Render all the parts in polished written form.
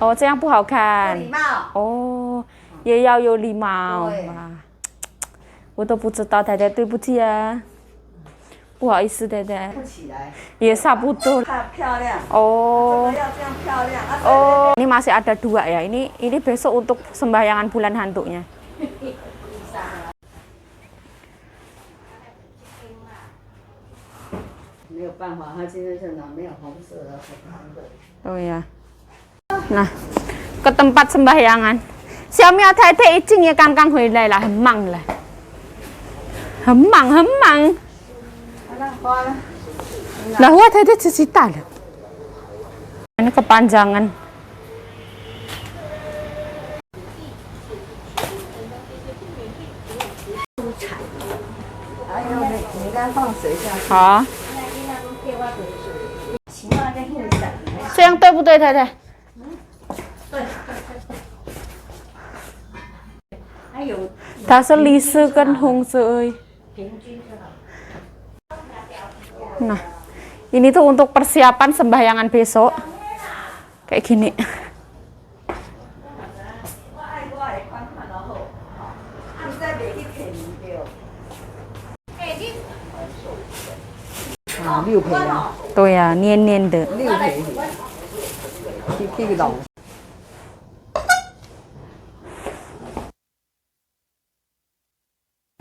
哦，这样不好看。礼貌。哦，也要有礼貌。哇，我都不知道，太太，对不起啊，不好意思，太太。不起来。也差不多。怕漂亮。哦。这个要这样漂亮。Oh, ini masih ada 2 ya. Ini besok untuk sembahyangan bulan hantunya. 没有办法，他今天现场没有红色的、红的。Oh ya. Nah, ke tempat sembahyangan. Xiaomi太太已经也刚刚回来了，很忙了。很忙，很忙。Lah, wah tadi cerita loh. Ini kepanjangan. 还有你应该放水下去。好。这样对不对，太太？对。还有。它是绿色跟红色。Nah, ini tuh untuk persiapan sembahyangan besok. Kayak gini. Tuh ya, nian-nian deh.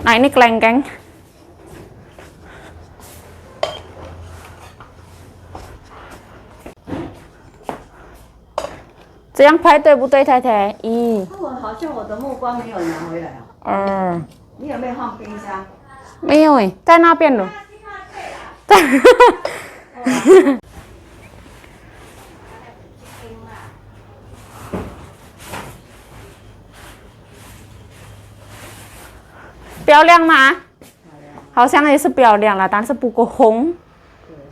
Nah, ini kelengkeng. Ini yang baik, 对不对，太太？好像我的目光没有拿回来哦。你有没有放冰箱？没有哎，在那边了。漂亮吗？好像也是漂亮了，但是不够红。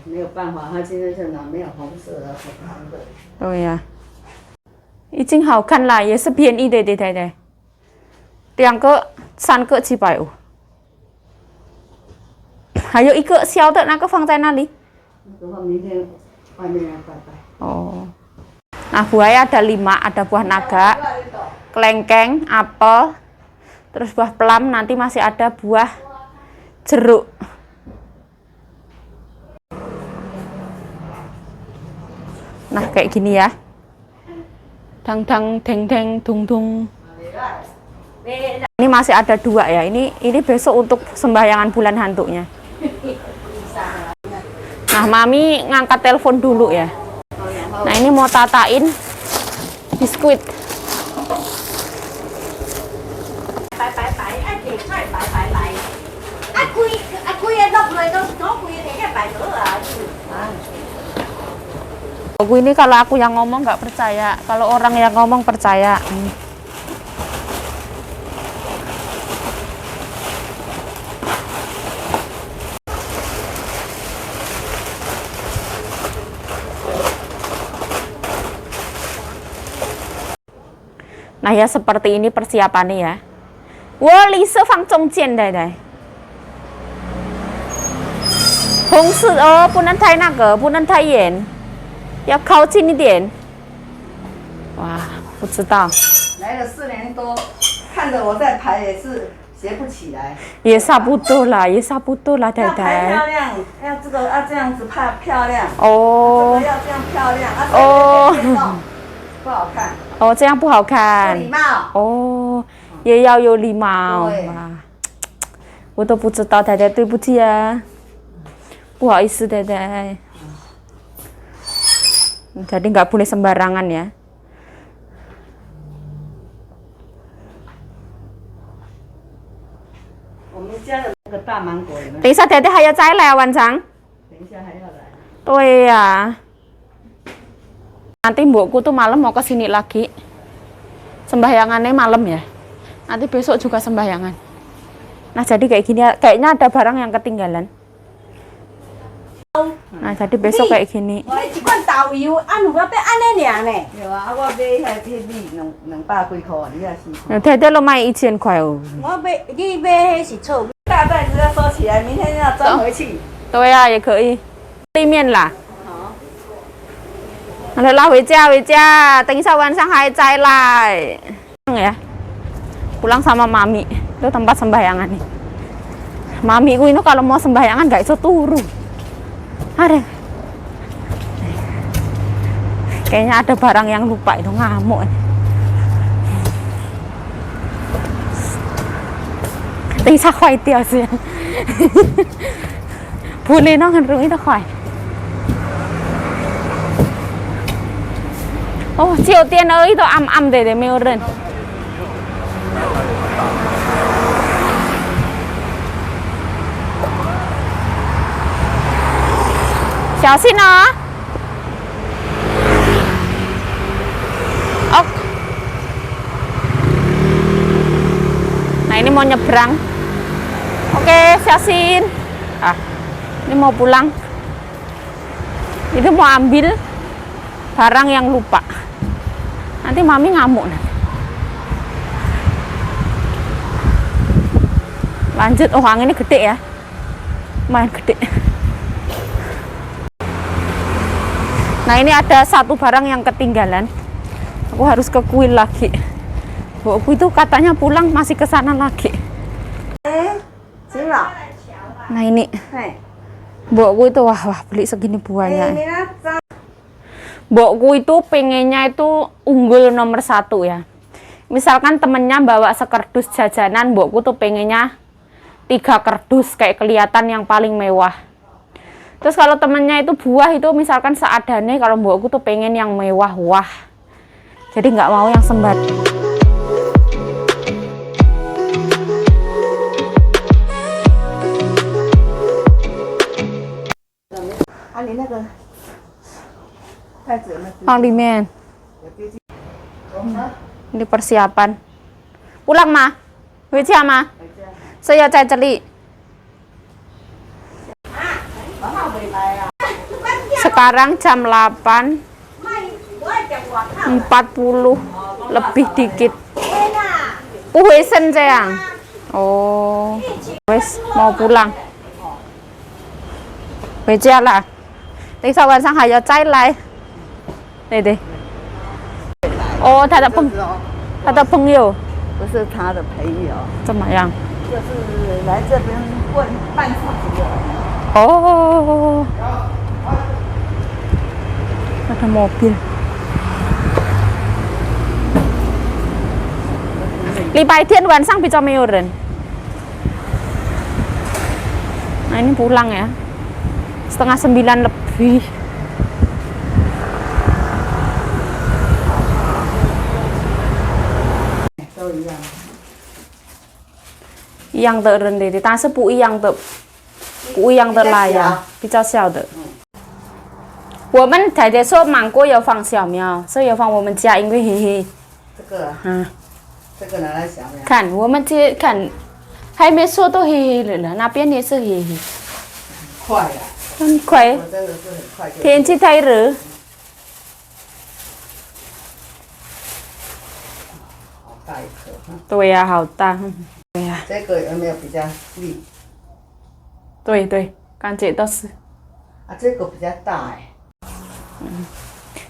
没有办法，他今天现场没有红色的、红的。对呀，已经好看了，也是便宜的，对太太。2个、3个700。还有一个小的那个放在那里。明天外面要拜拜。Oh. Nah, buahnya ada 5, ada buah naga, kelengkeng, apel, terus buah plum, nanti masih ada buah jeruk. Nah, kayak gini ya. Dang dang deng deng dung dung. Ini masih ada 2 ya. Ini besok untuk sembahyangan bulan hantunya. Nah, Mami ngangkat telepon dulu ya. Nah, ini mau tatain biskuit. Aku ini kalau aku yang ngomong nggak percaya, kalau orang yang ngomong percaya. Nah ya, seperti ini persiapannya ya. Wah, Lisa fang zhongjian dai dai. 红色哦，不能太那个，不能太远，要靠近一点。哇，不知道。来了4年多，看着我在排也是学不起来。也差不多啦，也差不多啦，太太。要排漂亮，要这个要这样子拍漂亮。哦。这个要这样漂亮。哦。不好看。哦，这样不好看。不礼貌。哦，也要有礼貌。哇，我都不知道，太太，对不起啊。不好意思，太太。Jadi nggak boleh sembarangan ya. Bisa Dede haya cai lewan Cang. Tuh ya. Nanti mbokku tuh malam mau ke sini lagi. Sembahyangannya malam ya. Nanti besok juga sembahyangan. Nah, jadi kayak gini, kayaknya ada barang yang ketinggalan. Nah, jadi besok kayak gini. Dede lo 卖1000块哦。你买是臭，大袋子要收起来，明天要装回去。对呀，也可以。对面啦。Adalah Weja, Tengisa Wan Shanghai Cai Lai. Ya. Pulang sama mami. Itu tempat sembahyangan nih. Mami ku ini kalau mau sembahyangan gak iso turu. Ada. Kayaknya ada barang yang lupa itu ngamuk. Tengisa khoai tiao sih. Boleh nó rung itu khoai. Oh, Triều Tiên ơi, itu am để mêu rừng. Chào xin nó. Oh. Nah, ini mau nyebrang. Oke, Syasin. Ah, ini mau pulang. Itu mau ambil barang yang lupa. Nanti mami ngamuk nanti. Lanjut, oh angin ini gede ya. Main gede. Nah, ini ada satu barang yang ketinggalan. Aku harus ke kuil lagi. Bokku itu katanya pulang masih ke sana lagi. Nah, ini. Bokku itu wah beli segini buahnya. Bokku itu pengennya itu unggul nomor 1 ya. Misalkan temennya bawa sekerdus jajanan, bokku tuh pengennya 3 kerdus kayak kelihatan yang paling mewah. Terus kalau temennya itu buah itu misalkan seadanya, kalau bokku tuh pengen yang mewah, wah. Jadi nggak mau yang sembari. Parlemen. Ini persiapan. Pulang mah? Weja mah? Saya cari. Sekarang jam 8.40 lebih dikit. Puhesen sayang. Oh, wes mau pulang. Weja lah. Tadi sawan sang hayo cai lai. Deh.哦，他的朋友，不是他的朋友，怎么样？就是来这边问办事情的。哦，ada mobil. 礼拜天晚上比较没有人。Nah, ini pulang ya. 8:30 lebih.一样的人类的，但是不一样的来呀，比较小的。我们太太说芒果要放小苗，所以要放我们家，因为黑黑。这个这个拿来小苗。看我们这看，还没说都黑黑了呢，那边也是黑黑。快呀！很快。我真的是很快就。天气太热。好大一颗。对呀，好大。对呀。这个有没有比较绿？对，感觉都是。啊，这个比较大哎。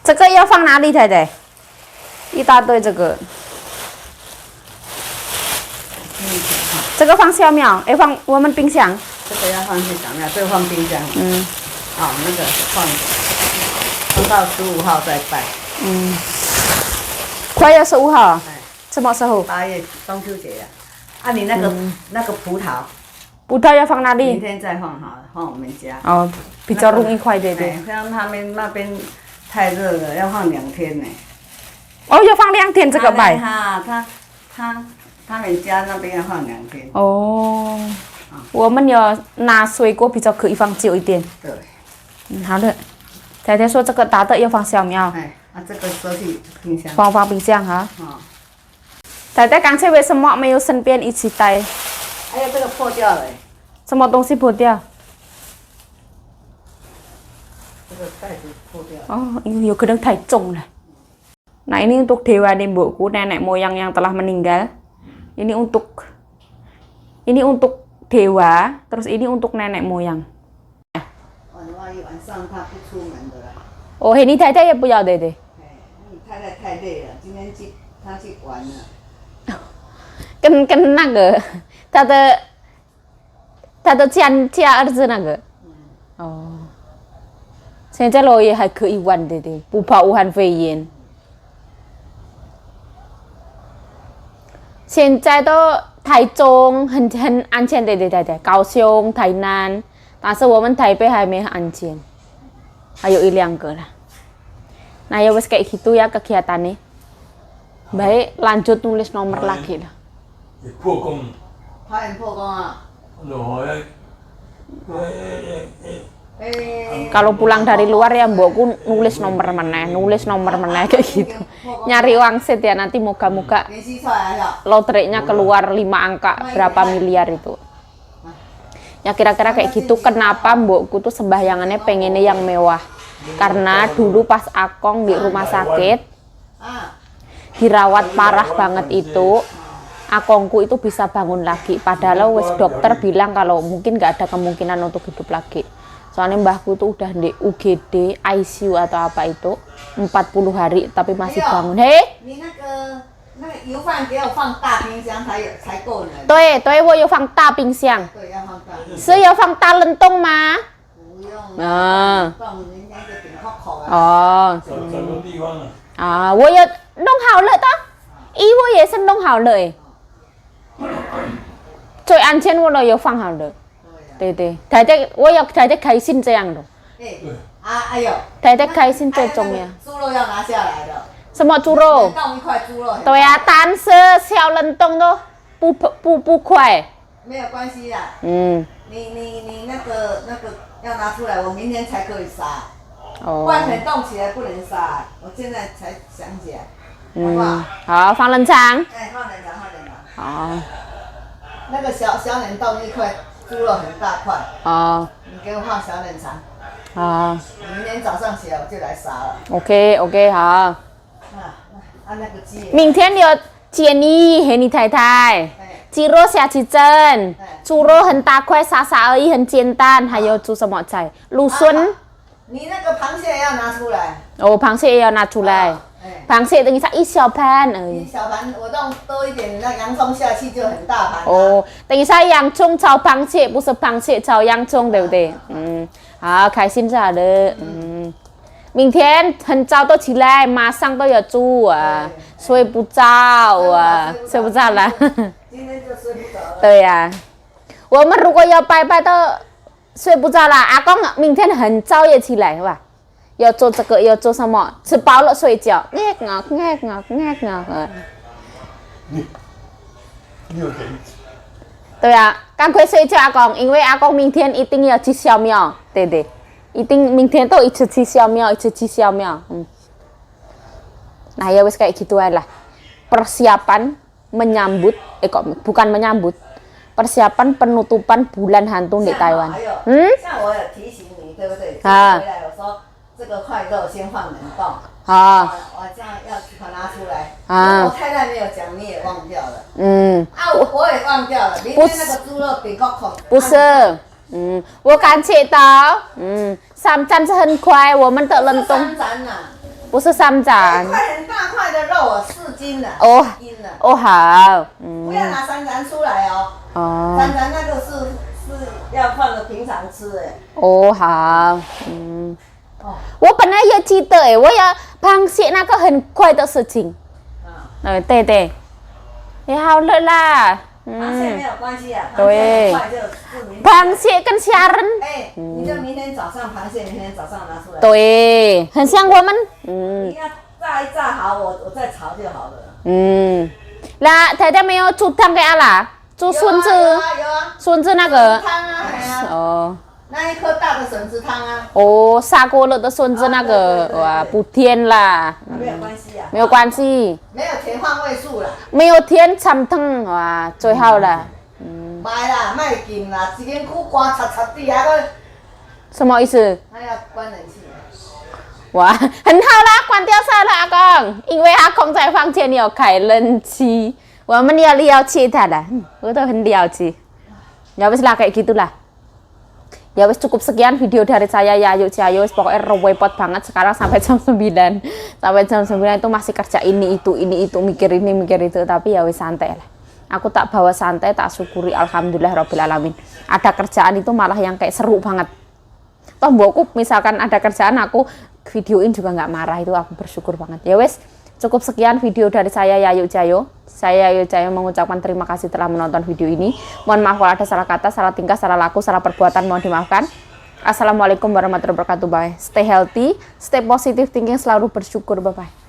这个要放哪里，太太？一大堆这个。这个放小苗，放我们冰箱。这个要放去小苗，这个放冰箱。好，那个放到15号再拜。快要15号。什么时候？8月中秋节呀。啊，你那个葡萄。葡萄要放哪里？明天再放好了，放我们家。哦，比较容易快点对。像他们那边太热了，要放2天呢。哦，要放2天这个摆。他们家那边要放2天。哦。我们要拿水果比较可以放久一点。对。好的。太太说这个大的要放小苗。这个收去冰箱。放冰箱哈。太太刚才为什么没有顺便一起带？哎呀，这个破掉了。什么东西破掉？这个袋子破掉。Oh, ini kadang太重了。Nah, ini untuk dewa nembokku, nenek moyang yang telah meninggal. Ini untuk dewa, terus ini untuk nenek moyang. 哦，嘿，你太太也不要，对对。你太太太累了，今天她去玩了。跟那个他的家儿子那个。哦。现在罗也还可以玩，对对，不怕武汉肺炎。现在都台中很安全，对对对对，高雄、台南，但是我们台北还没安全，还有1-2个lah. Nah ya wes kayak gitu ya kegiatannya. Baik, lanjut nulis nomor lagi lah. 破功。差点破功啊。 Kalau pulang dari luar ya mbokku nulis nomor meneh kayak gitu. Nyari wangsit ya nanti moga-moga lotrenya keluar 5 angka berapa miliar itu. Ya kira-kira kayak gitu. Kenapa mbokku tuh sembahyangannya pengennya yang mewah? Karena dulu pas Akong di rumah sakit dirawat parah banget itu, Akongku itu bisa bangun lagi. Padahal wes dokter bilang kalau mungkin nggak ada kemungkinan untuk hidup lagi. Soalnya mbahku tuh udah di UGD, ICU atau apa itu 40 hari tapi masih bangun. Hei, 油饭给我放大冰箱才够呢。对，我有放大冰箱。对，要放大。是要放大冷冻吗？不用。啊。放人家就顶口口啊。哦。找个地方啊。啊，我也弄好了的，我也是弄好了诶。最安全我都有放好了。对对，太太，我要太太开心这样的。哎呦。太太开心最重要。猪肉要拿下来的。 什么猪肉？冻一块猪肉。对呀，但是小冷冻都不快。没有关系啦。嗯。你那个要拿出来，我明天才可以杀。哦。不然冷冻起来不能杀，我现在才想起来。好不好？好，放冷藏。哎，放冷藏，放冷藏。好。那个小冷冻一块猪肉很大块。哦。你给我放小冷藏。好。明天早上起来我就来杀了。OK， 好。 那个鸡。明天有接你和你太太，鸡肉下去蒸，猪肉很大块，杀而已，很简单。还有煮什么菜？芦笋。你那个螃蟹要拿出来。哦，螃蟹也要拿出来。螃蟹等一下1小盘而已。1小盘，我弄多一点，那洋葱下去就很大盘。哦，等一下洋葱炒螃蟹，不是螃蟹炒洋葱，对不对？嗯，好，开心就好了。嗯。 明天很早都起来，马上都要煮啊，睡不着啊，睡不着了。今天就睡不着了。对呀，我们如果要拜拜都睡不着了。阿公明天很早也起来，是吧？要做这个，要做什么？吃饱了睡觉。你有给？对呀，赶快睡觉，阿公，因为阿公明天一定要去小庙，对对。 一定明天都一起去小庙，Nah ya wes kayak gitu aja lah. Persiapan menyambut, kok bukan menyambut, persiapan penutupan bulan hantu di Taiwan. 像我有提醒你，对不对？回来我说这个块肉先放冷冻。我这样要把它拿出来。我太太没有讲，你也忘掉了。我也忘掉了。明天那个猪肉比较口。不是。 我感觉到，3盏是很快，我们的冷冻。3盏呐，不是3盏。一块很大块的肉，4斤的。哦， 4斤的。哦好。不要拿3盏出来哦。3盏那个是要放的平常吃哎。哦好。我本来也记得哎，我要螃蟹那个很快的事情。对对。也好了啦。 螃蟹没有关系啊，对，螃蟹跟虾仁，你就明天早上螃蟹，明天早上拿出来。对，很像我们，你要炸一炸好，我再炒就好了。那太太没有煮汤给阿拉，煮笋子，有啊，笋子那个汤啊，哦，那一颗大的笋子汤啊。哦，杀过了的笋子那个，哇，不甜啦。没有关系啊。没有关系。没有甜换味素啦。没有甜参汤，哇，最好了。买啦，卖紧啦，一间苦瓜擦擦地还个。什么意思？他要关冷气。哇，很好啦，关掉算了，阿公，因为阿公在房间有开冷气，我们要了解他的，我都很了解。Ya wes lah kayak gitulah. Ya wis cukup sekian video dari saya ya Ayu Ciayo. Pokoknya repot banget sekarang sampai jam 9. Sampai jam 9 itu masih kerja ini itu, mikir ini, mikir itu. Tapi ya wis santai lah. Aku tak bawa santai, tak syukuri alhamdulillah rabbil alamin. Ada kerjaan itu malah yang kayak seru banget. Toh mbokku misalkan ada kerjaan aku videoin juga nggak marah, itu aku bersyukur banget. Ya wis, cukup sekian video dari saya ya Ayu Ciayo. Saya Ayu Ciayo mengucapkan terima kasih telah menonton video ini. Mohon maaf kalau ada salah kata, salah tingkah, salah laku, salah perbuatan, mohon dimaafkan. Assalamualaikum warahmatullahi wabarakatuh. Bye. Stay healthy, stay positive thinking, selalu bersyukur. Bye bye.